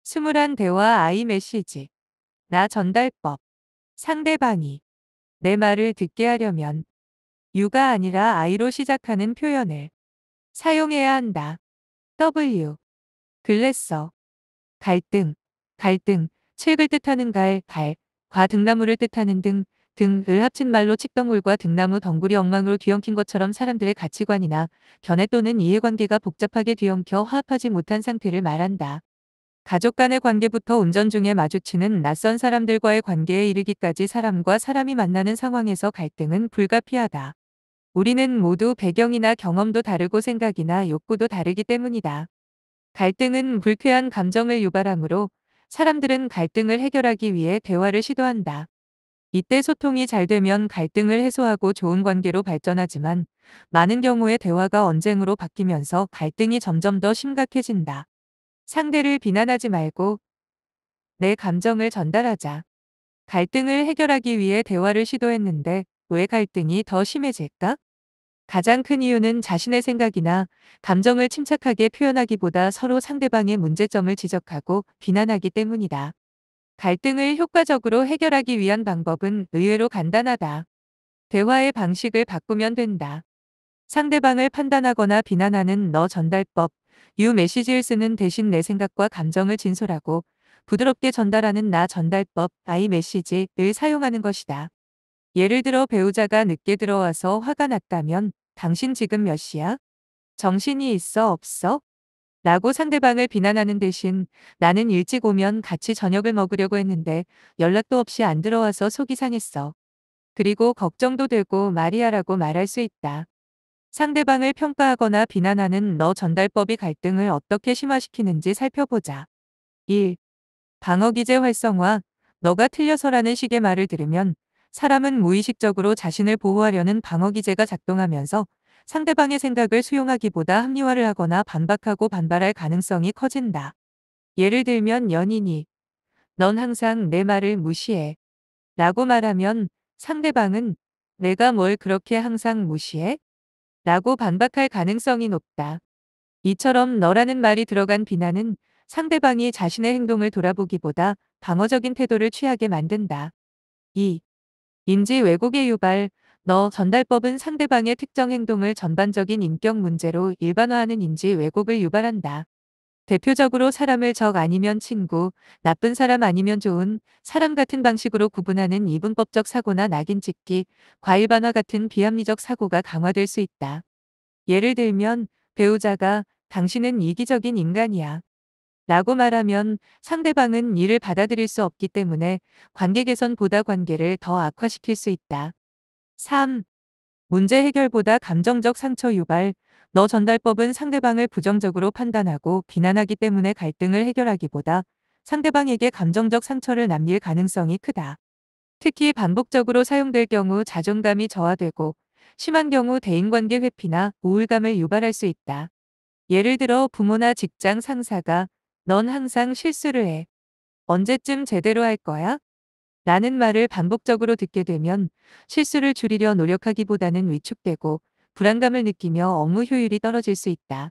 스물한 대화 아이 메시지. 나 전달법. 상대방이 내 말을 듣게 하려면 유가 아니라 아이로 시작하는 표현을 사용해야 한다. W. 글랬어. 갈등. 갈등. 칡을 뜻하는 과 등나무를 뜻하는 등을 합친 말로 칡덩굴과 등나무 덩굴이 엉망으로 뒤엉킨 것처럼 사람들의 가치관이나 견해 또는 이해관계가 복잡하게 뒤엉켜 화합하지 못한 상태를 말한다. 가족 간의 관계부터 운전 중에 마주치는 낯선 사람들과의 관계에 이르기까지 사람과 사람이 만나는 상황에서 갈등은 불가피하다. 우리는 모두 배경이나 경험도 다르고 생각이나 욕구도 다르기 때문이다. 갈등은 불쾌한 감정을 유발하므로 사람들은 갈등을 해결하기 위해 대화를 시도한다. 이때 소통이 잘 되면 갈등을 해소하고 좋은 관계로 발전하지만 많은 경우에 대화가 언쟁으로 바뀌면서 갈등이 점점 더 심각해진다. 상대를 비난하지 말고 내 감정을 전달하자. 갈등을 해결하기 위해 대화를 시도했는데 왜 갈등이 더 심해질까? 가장 큰 이유는 자신의 생각이나 감정을 침착하게 표현하기보다 서로 상대방의 문제점을 지적하고 비난하기 때문이다. 갈등을 효과적으로 해결하기 위한 방법은 의외로 간단하다. 대화의 방식을 바꾸면 된다. 상대방을 판단하거나 비난하는 너 전달법, 유 메시지를 쓰는 대신 내 생각과 감정을 진솔하고 부드럽게 전달하는 나 전달법, 아이 메시지를 사용하는 것이다. 예를 들어 배우자가 늦게 들어와서 화가 났다면 당신 지금 몇 시야? 정신이 있어 없어? 라고 상대방을 비난하는 대신 나는 일찍 오면 같이 저녁을 먹으려고 했는데 연락도 없이 안 들어와서 속이 상했어. 그리고 걱정도 되고 말이야라고 말할 수 있다. 상대방을 평가하거나 비난하는 너 전달법이 갈등을 어떻게 심화시키는지 살펴보자. 1. 방어기제 활성화. 너가 틀려서라는 식의 말을 들으면 사람은 무의식적으로 자신을 보호하려는 방어기제가 작동하면서 상대방의 생각을 수용하기보다 합리화를 하거나 반박하고 반발할 가능성이 커진다. 예를 들면 연인이 넌 항상 내 말을 무시해 라고 말하면 상대방은 내가 뭘 그렇게 항상 무시해? 라고 반박할 가능성이 높다. 이처럼 너라는 말이 들어간 비난은 상대방이 자신의 행동을 돌아보기보다 방어적인 태도를 취하게 만든다. 2. 인지 왜곡의 유발. 너 전달법은 상대방의 특정 행동을 전반적인 인격 문제로 일반화하는 인지 왜곡을 유발한다. 대표적으로 사람을 적 아니면 친구, 나쁜 사람 아니면 좋은 사람 같은 방식으로 구분하는 이분법적 사고나 낙인 찍기, 과일반화 같은 비합리적 사고가 강화될 수 있다. 예를 들면 배우자가 당신은 이기적인 인간이야 라고 말하면 상대방은 이를 받아들일 수 없기 때문에 관계 개선보다 관계를 더 악화시킬 수 있다. 3. 문제 해결보다 감정적 상처 유발. 너 전달법은 상대방을 부정적으로 판단하고 비난하기 때문에 갈등을 해결하기보다 상대방에게 감정적 상처를 남길 가능성이 크다. 특히 반복적으로 사용될 경우 자존감이 저하되고 심한 경우 대인관계 회피나 우울감을 유발할 수 있다. 예를 들어 부모나 직장 상사가 넌 항상 실수를 해. 언제쯤 제대로 할 거야? 라는 말을 반복적으로 듣게 되면 실수를 줄이려 노력하기보다는 위축되고 불안감을 느끼며 업무 효율이 떨어질 수 있다.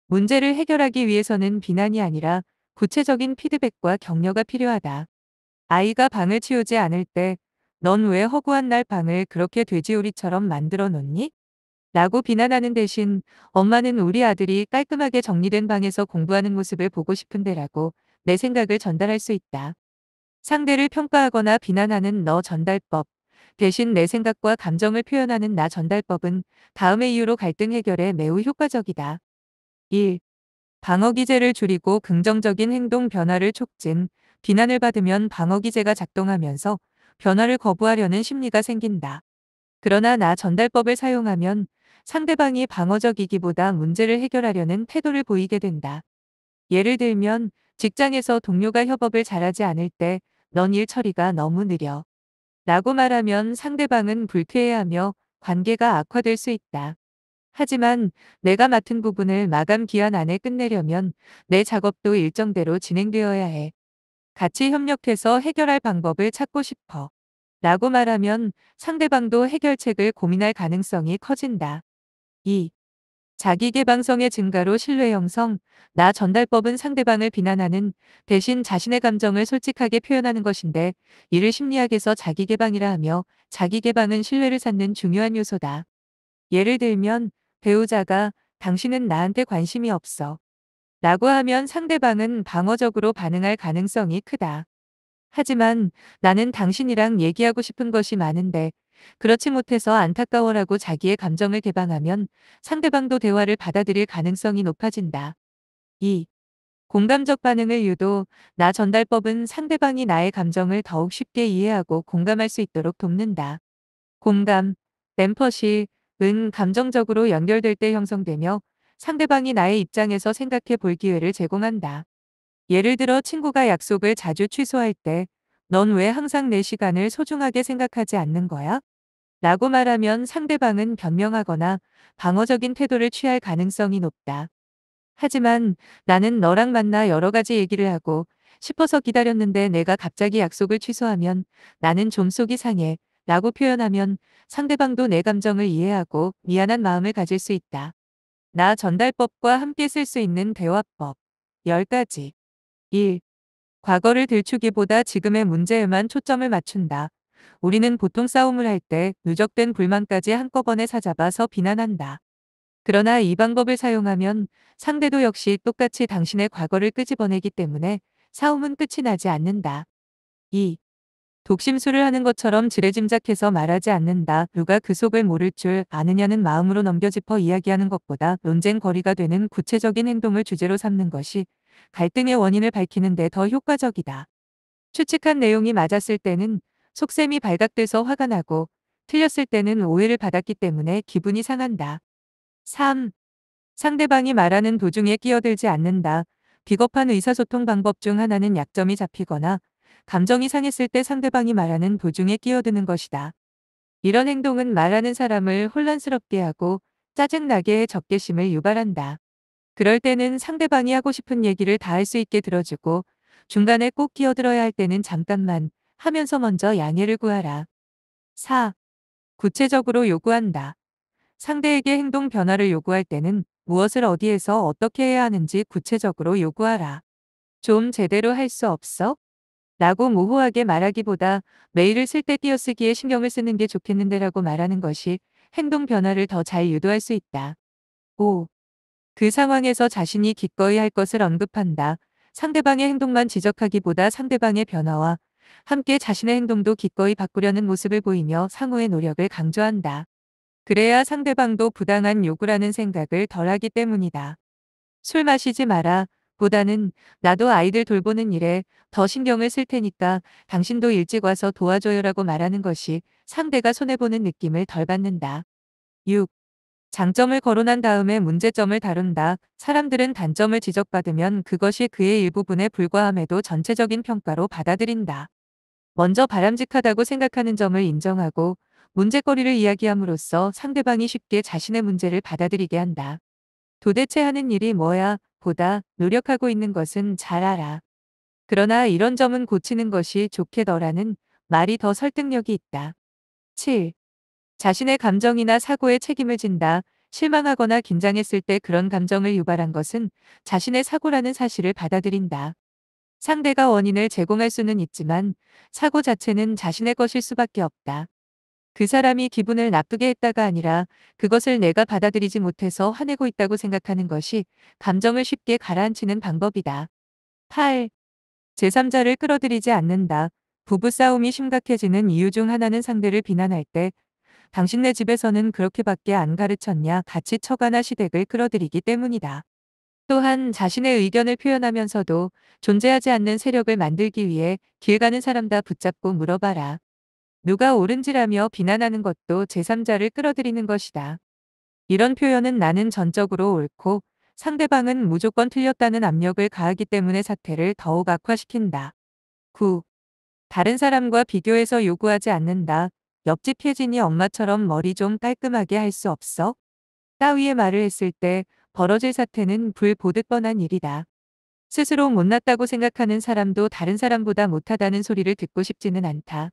문제를 해결하기 위해서는 비난이 아니라 구체적인 피드백과 격려가 필요하다. 아이가 방을 치우지 않을 때 넌 왜 허구한 날 방을 그렇게 돼지우리처럼 만들어 놓니? 라고 비난하는 대신 엄마는 우리 아들이 깔끔하게 정리된 방에서 공부하는 모습을 보고 싶은데라고 내 생각을 전달할 수 있다. 상대를 평가하거나 비난하는 너 전달법, 대신 내 생각과 감정을 표현하는 나 전달법은 다음의 이유로 갈등 해결에 매우 효과적이다. 1. 방어기제를 줄이고 긍정적인 행동 변화를 촉진. 비난을 받으면 방어기제가 작동하면서 변화를 거부하려는 심리가 생긴다. 그러나 나 전달법을 사용하면 상대방이 방어적이기보다 문제를 해결하려는 태도를 보이게 된다. 예를 들면 직장에서 동료가 협업을 잘하지 않을 때 넌 일 처리가 너무 느려 라고 말하면 상대방은 불쾌해하며 관계가 악화될 수 있다. 하지만 내가 맡은 부분을 마감 기한 안에 끝내려면 내 작업도 일정대로 진행되어야 해. 같이 협력해서 해결할 방법을 찾고 싶어. 라고 말하면 상대방도 해결책을 고민할 가능성이 커진다. 2. 자기개방성의 증가로 신뢰 형성, 나 전달법은 상대방을 비난하는 대신 자신의 감정을 솔직하게 표현하는 것인데, 이를 심리학에서 자기개방이라 하며, 자기개방은 신뢰를 쌓는 중요한 요소다. 예를 들면 배우자가 당신은 나한테 관심이 없어 라고 하면 상대방은 방어적으로 반응할 가능성이 크다. 하지만 나는 당신이랑 얘기하고 싶은 것이 많은데 그렇지 못해서 안타까워라고 자기의 감정을 개방하면 상대방도 대화를 받아들일 가능성이 높아진다. 2. 공감적 반응을 유도, 나 전달법은 상대방이 나의 감정을 더욱 쉽게 이해하고 공감할 수 있도록 돕는다. 공감, 램퍼시, 은 감정적으로 연결될 때 형성되며 상대방이 나의 입장에서 생각해 볼 기회를 제공한다. 예를 들어 친구가 약속을 자주 취소할 때, 넌 왜 항상 내 시간을 소중하게 생각하지 않는 거야? 라고 말하면 상대방은 변명하거나 방어적인 태도를 취할 가능성이 높다. 하지만 나는 너랑 만나 여러 가지 얘기를 하고 싶어서 기다렸는데 내가 갑자기 약속을 취소하면 나는 좀 속이 상해 라고 표현하면 상대방도 내 감정을 이해하고 미안한 마음을 가질 수 있다. 나 전달법과 함께 쓸 수 있는 대화법 10가지. 1. 과거를 들추기보다 지금의 문제에만 초점을 맞춘다. 우리는 보통 싸움을 할 때 누적된 불만까지 한꺼번에 사잡아서 비난한다. 그러나 이 방법을 사용하면 상대도 역시 똑같이 당신의 과거를 끄집어내기 때문에 싸움은 끝이 나지 않는다. 2. 독심술을 하는 것처럼 지레짐작해서 말하지 않는다. 누가 그 속을 모를 줄 아느냐는 마음으로 넘겨짚어 이야기하는 것보다 논쟁거리가 되는 구체적인 행동을 주제로 삼는 것이 갈등의 원인을 밝히는 데 더 효과적이다. 추측한 내용이 맞았을 때는 속셈이 발각돼서 화가 나고 틀렸을 때는 오해를 받았기 때문에 기분이 상한다. 3. 상대방이 말하는 도중에 끼어들지 않는다. 비겁한 의사소통 방법 중 하나는 약점이 잡히거나 감정이 상했을 때 상대방이 말하는 도중에 끼어드는 것이다. 이런 행동은 말하는 사람을 혼란스럽게 하고 짜증나게 해 적개심을 유발한다. 그럴 때는 상대방이 하고 싶은 얘기를 다 할 수 있게 들어주고 중간에 꼭 끼어들어야 할 때는 잠깐만 하면서 먼저 양해를 구하라. 4. 구체적으로 요구한다. 상대에게 행동 변화를 요구할 때는 무엇을 어디에서 어떻게 해야 하는지 구체적으로 요구하라. 좀 제대로 할 수 없어? 라고 모호하게 말하기보다 메일을 쓸 때 띄어쓰기에 신경을 쓰는 게 좋겠는데 라고 말하는 것이 행동 변화를 더 잘 유도할 수 있다. 5. 그 상황에서 자신이 기꺼이 할 것을 언급한다. 상대방의 행동만 지적하기보다 상대방의 변화와 함께 자신의 행동도 기꺼이 바꾸려는 모습을 보이며 상호의 노력을 강조한다. 그래야 상대방도 부당한 요구라는 생각을 덜하기 때문이다. 술 마시지 마라 보다는 나도 아이들 돌보는 일에 더 신경을 쓸 테니까 당신도 일찍 와서 도와줘요라고 말하는 것이 상대가 손해보는 느낌을 덜 받는다. 6. 장점을 거론한 다음에 문제점을 다룬다. 사람들은 단점을 지적받으면 그것이 그의 일부분에 불과함에도 전체적인 평가로 받아들인다. 먼저 바람직하다고 생각하는 점을 인정하고 문제거리를 이야기함으로써 상대방이 쉽게 자신의 문제를 받아들이게 한다. 도대체 하는 일이 뭐야? 보다 노력하고 있는 것은 잘 알아. 그러나 이런 점은 고치는 것이 좋게 너라는 말이 더 설득력이 있다. 7. 자신의 감정이나 사고에 책임을 진다. 실망하거나 긴장했을 때 그런 감정을 유발한 것은 자신의 사고라는 사실을 받아들인다. 상대가 원인을 제공할 수는 있지만 사고 자체는 자신의 것일 수밖에 없다. 그 사람이 기분을 나쁘게 했다가 아니라 그것을 내가 받아들이지 못해서 화내고 있다고 생각하는 것이 감정을 쉽게 가라앉히는 방법이다. 8. 제3자를 끌어들이지 않는다. 부부싸움이 심각해지는 이유 중 하나는 상대를 비난할 때 당신네 집에서는 그렇게밖에 안 가르쳤냐 같이 처가나 시댁을 끌어들이기 때문이다. 또한 자신의 의견을 표현하면서도 존재하지 않는 세력을 만들기 위해 길 가는 사람 다 붙잡고 물어봐라. 누가 옳은지라며 비난하는 것도 제3자를 끌어들이는 것이다. 이런 표현은 나는 전적으로 옳고 상대방은 무조건 틀렸다는 압력을 가하기 때문에 사태를 더욱 악화시킨다. 9. 다른 사람과 비교해서 요구하지 않는다. 옆집 혜진이 엄마처럼 머리 좀 깔끔하게 할 수 없어? 따위의 말을 했을 때 벌어질 사태는 불 보듯 뻔한 일이다. 스스로 못났다고 생각하는 사람도 다른 사람보다 못하다는 소리를 듣고 싶지는 않다.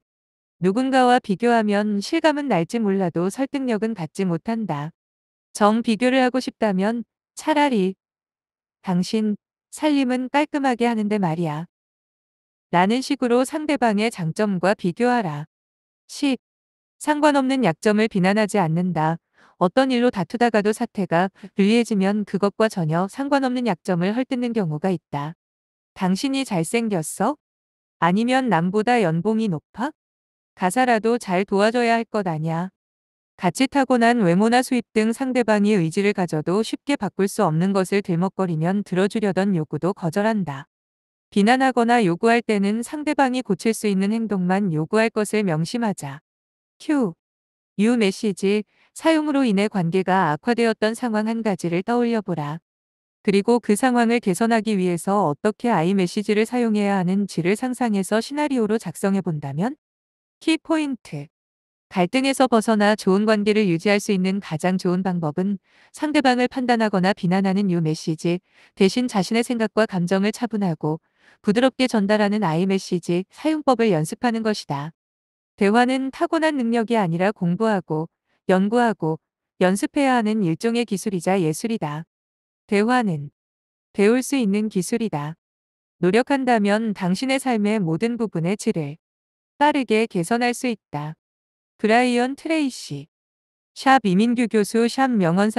누군가와 비교하면 실감은 날지 몰라도 설득력은 갖지 못한다. 정 비교를 하고 싶다면 차라리 당신 살림은 깔끔하게 하는데 말이야. 라는 식으로 상대방의 장점과 비교하라. 10. 상관없는 약점을 비난하지 않는다. 어떤 일로 다투다가도 사태가 불리해지면 그것과 전혀 상관없는 약점을 헐뜯는 경우가 있다. 당신이 잘생겼어? 아니면 남보다 연봉이 높아? 가사라도 잘 도와줘야 할 것 아냐. 같이 타고난 외모나 수입 등 상대방이 의지를 가져도 쉽게 바꿀 수 없는 것을 들먹거리면 들어주려던 요구도 거절한다. 비난하거나 요구할 때는 상대방이 고칠 수 있는 행동만 요구할 것을 명심하자. Q. U 메시지. 사용으로 인해 관계가 악화되었던 상황 한 가지를 떠올려 보라. 그리고 그 상황을 개선하기 위해서 어떻게 I 메시지를 사용해야 하는지를 상상해서 시나리오로 작성해 본다면? 키포인트. 갈등에서 벗어나 좋은 관계를 유지할 수 있는 가장 좋은 방법은 상대방을 판단하거나 비난하는 U 메시지 대신 자신의 생각과 감정을 차분하고 부드럽게 전달하는 I 메시지 사용법을 연습하는 것이다. 대화는 타고난 능력이 아니라 공부하고 연구하고 연습해야 하는 일종의 기술이자 예술이다. 대화는 배울 수 있는 기술이다. 노력한다면 당신의 삶의 모든 부분의 질을 빠르게 개선할 수 있다. 브라이언 트레이시. 샵 이민규 교수 샵 명언사